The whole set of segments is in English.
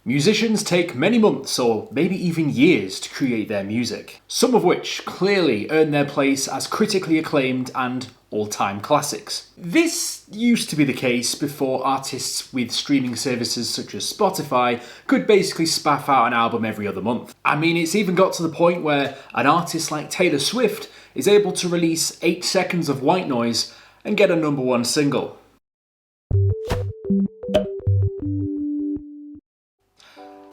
Musicians take many months or maybe even years to create their music, some of which clearly earn their place as critically acclaimed and all-time classics. This used to be the case before artists with streaming services such as Spotify could basically spaff out an album every other month. I mean, it's even got to the point where an artist like Taylor Swift is able to release 8 seconds of white noise and get a #1 single.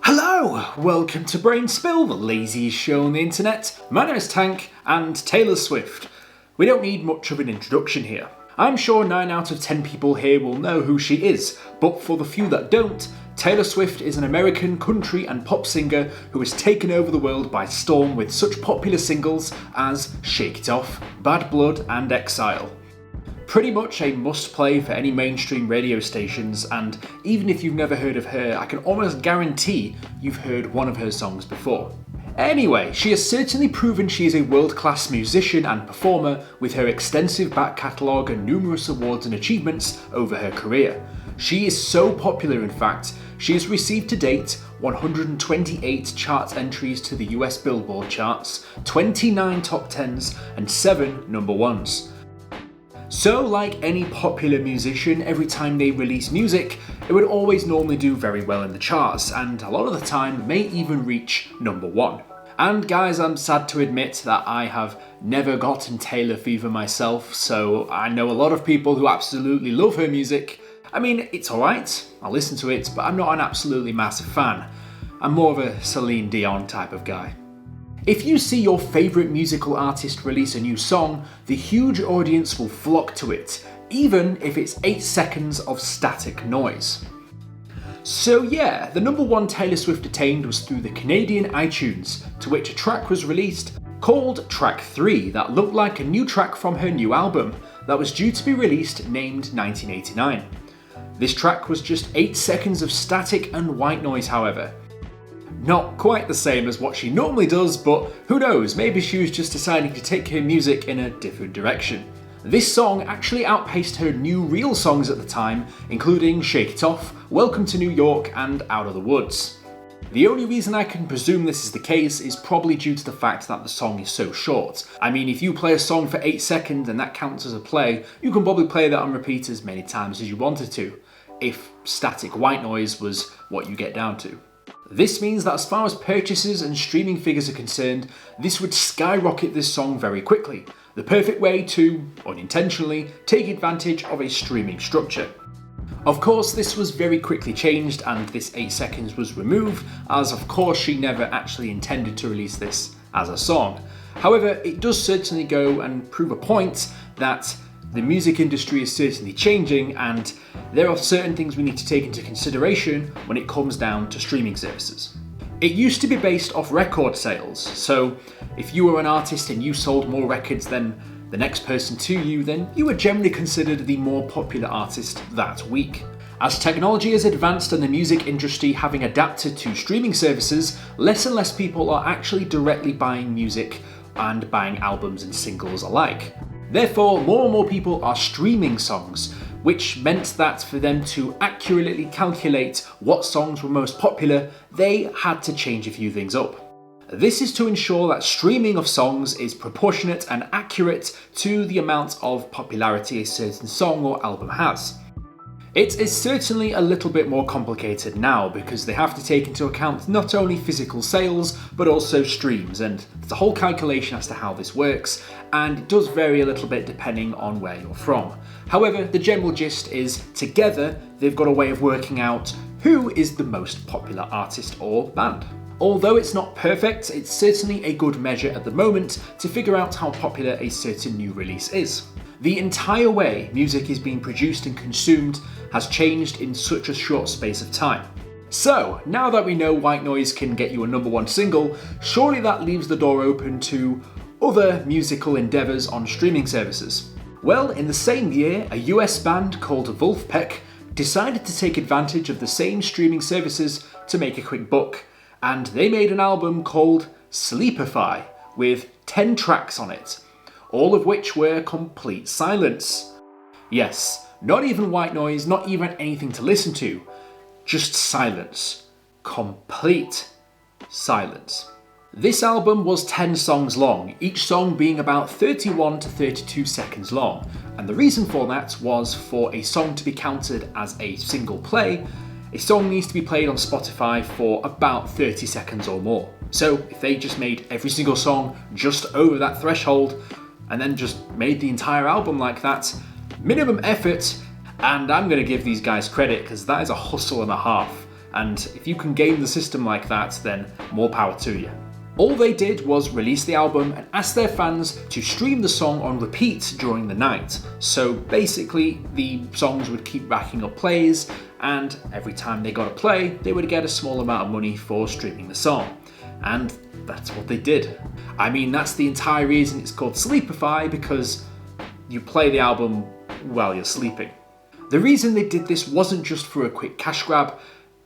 Hello! Welcome to Brain Spill, the laziest show on the internet. My name is Tank, and Taylor Swift. We don't need much of an introduction here. I'm sure 9 out of 10 people here will know who she is, but for the few that don't, Taylor Swift is an American country and pop singer who has taken over the world by storm with such popular singles as Shake It Off, Bad Blood and Exile. Pretty much a must-play for any mainstream radio stations, and even if you've never heard of her, I can almost guarantee you've heard one of her songs before. Anyway, she has certainly proven she is a world-class musician and performer with her extensive back catalogue and numerous awards and achievements over her career. She is so popular, in fact, she has received to date 128 chart entries to the US Billboard charts, 29 top 10s and 7 #1s. So, like any popular musician, every time they release music, it would always normally do very well in the charts, and a lot of the time may even reach #1. And guys, I'm sad to admit that I have never gotten Taylor fever myself, so I know a lot of people who absolutely love her music. I mean, it's alright, I listen to it, but I'm not an absolutely massive fan. I'm more of a Celine Dion type of guy. If you see your favourite musical artist release a new song, the huge audience will flock to it, even if it's 8 seconds of static noise. So yeah, the #1 Taylor Swift attained was through the Canadian iTunes, to which a track was released called Track 3 that looked like a new track from her new album that was due to be released named 1989. This track was just 8 seconds of static and white noise, however. Not quite the same as what she normally does, but who knows, maybe she was just deciding to take her music in a different direction. This song actually outpaced her new real songs at the time, including Shake It Off, Welcome to New York and Out of the Woods. The only reason I can presume this is the case is probably due to the fact that the song is so short. I mean, if you play a song for 8 seconds and that counts as a play, you can probably play that on repeat as many times as you wanted to, if static white noise was what you get down to. This means that as far as purchases and streaming figures are concerned, this would skyrocket this song very quickly. The perfect way to, unintentionally, take advantage of a streaming structure. Of course, this was very quickly changed and this 8 seconds was removed, as of course she never actually intended to release this as a song. However, it does certainly go and prove a point that the music industry is certainly changing, and there are certain things we need to take into consideration when it comes down to streaming services. It used to be based off record sales, so if you were an artist and you sold more records than the next person to you, then you were generally considered the more popular artist that week. As technology has advanced and the music industry having adapted to streaming services, less and less people are actually directly buying music and buying albums and singles alike. Therefore, more and more people are streaming songs, which meant that for them to accurately calculate what songs were most popular, they had to change a few things up. This is to ensure that streaming of songs is proportionate and accurate to the amount of popularity a certain song or album has. It is certainly a little bit more complicated now because they have to take into account not only physical sales but also streams, and there's a whole calculation as to how this works, and it does vary a little bit depending on where you're from. However, the general gist is together they've got a way of working out who is the most popular artist or band. Although it's not perfect, it's certainly a good measure at the moment to figure out how popular a certain new release is. The entire way music is being produced and consumed has changed in such a short space of time. So, now that we know white noise can get you a #1 single, surely that leaves the door open to other musical endeavours on streaming services. Well, in the same year, a US band called Wolfpack decided to take advantage of the same streaming services to make a quick buck, and they made an album called Sleepify with 10 tracks on it, all of which were complete silence. Yes, not even white noise, not even anything to listen to, just silence. complete silence. This album was 10 songs long, each song being about 31 to 32 seconds long, and the reason for that was for a song to be counted as a single play, a song needs to be played on Spotify for about 30 seconds or more. So if they just made every single song just over that threshold, and then just made the entire album like that, minimum effort, and I'm going to give these guys credit because that is a hustle and a half, and if you can game the system like that, then more power to you. All they did was release the album and ask their fans to stream the song on repeat during the night. So basically, the songs would keep racking up plays, and every time they got a play, they would get a small amount of money for streaming the song. And that's what they did. I mean, that's the entire reason it's called Sleepify, because you play the album while you're sleeping. The reason they did this wasn't just for a quick cash grab.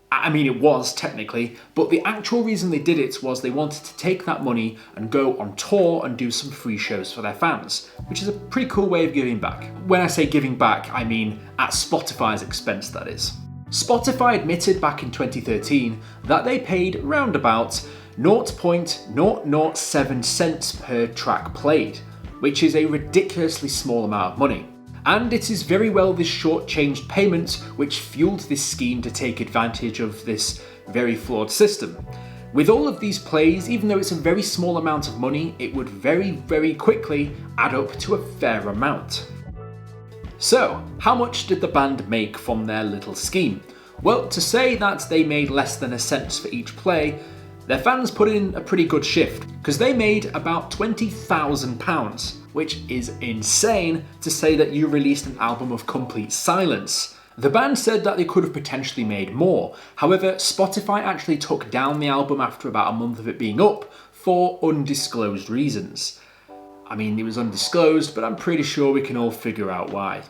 I mean, it was technically, but the actual reason they did it was they wanted to take that money and go on tour and do some free shows for their fans, which is a pretty cool way of giving back. When I say giving back, I mean at Spotify's expense, that is. Spotify admitted back in 2013 that they paid round about 0.007 cents per track played, which is a ridiculously small amount of money. And it is very well this short-changed payment which fueled this scheme to take advantage of this very flawed system. With all of these plays, even though it's a very small amount of money, it would very, very quickly add up to a fair amount. So, how much did the band make from their little scheme? Well, to say that they made less than a cent for each play, their fans put in a pretty good shift, because they made about £20,000, which is insane to say that you released an album of complete silence. The band said that they could have potentially made more, however, Spotify actually took down the album after about a month of it being up for undisclosed reasons. I mean, it was undisclosed, but I'm pretty sure we can all figure out why.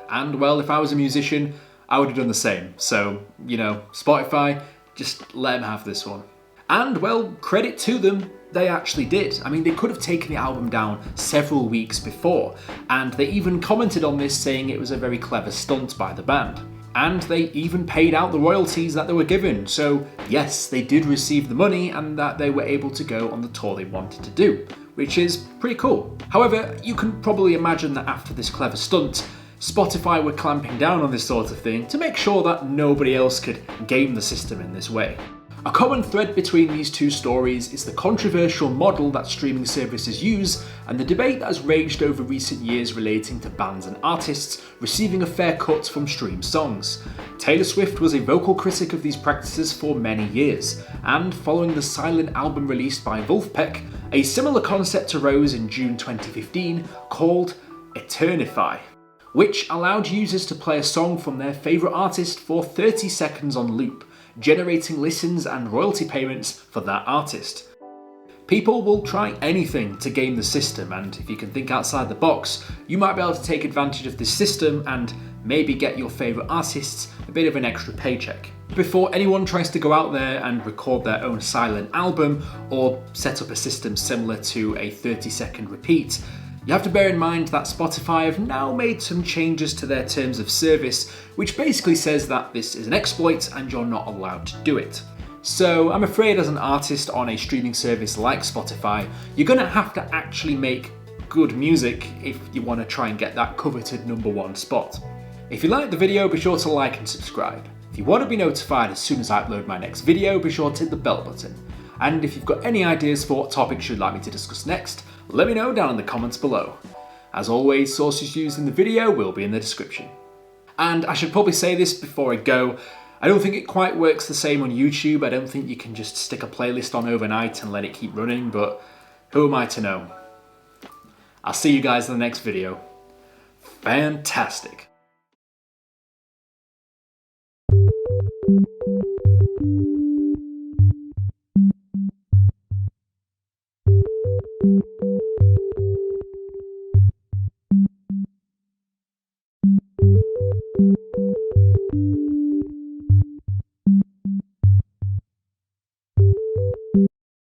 And well, if I was a musician, I would have done the same. So, Spotify, just let them have this one. And well, credit to them, they actually did. I mean, they could have taken the album down several weeks before, and they even commented on this saying it was a very clever stunt by the band. And they even paid out the royalties that they were given, so yes, they did receive the money and that they were able to go on the tour they wanted to do, which is pretty cool. However, you can probably imagine that after this clever stunt, Spotify were clamping down on this sort of thing to make sure that nobody else could game the system in this way. A common thread between these two stories is the controversial model that streaming services use and the debate that has raged over recent years relating to bands and artists receiving a fair cut from streamed songs. Taylor Swift was a vocal critic of these practices for many years, and following the silent album released by Wolfpack, a similar concept arose in June 2015 called Eternify, which allowed users to play a song from their favourite artist for 30 seconds on loop, generating listens and royalty payments for that artist. People will try anything to game the system, and if you can think outside the box, you might be able to take advantage of this system and maybe get your favourite artists a bit of an extra paycheck. Before anyone tries to go out there and record their own silent album or set up a system similar to a 30-second repeat, you have to bear in mind that Spotify have now made some changes to their terms of service, which basically says that this is an exploit and you're not allowed to do it. So I'm afraid as an artist on a streaming service like Spotify, you're going to have to actually make good music if you want to try and get that coveted #1 spot. If you liked the video, be sure to like and subscribe. If you want to be notified as soon as I upload my next video, be sure to hit the bell button. And if you've got any ideas for what topics you'd like me to discuss next, let me know down in the comments below. As always, sources used in the video will be in the description. And I should probably say this before I go, I don't think it quite works the same on YouTube. I don't think you can just stick a playlist on overnight and let it keep running, but who am I to know? I'll see you guys in the next video. Fantastic.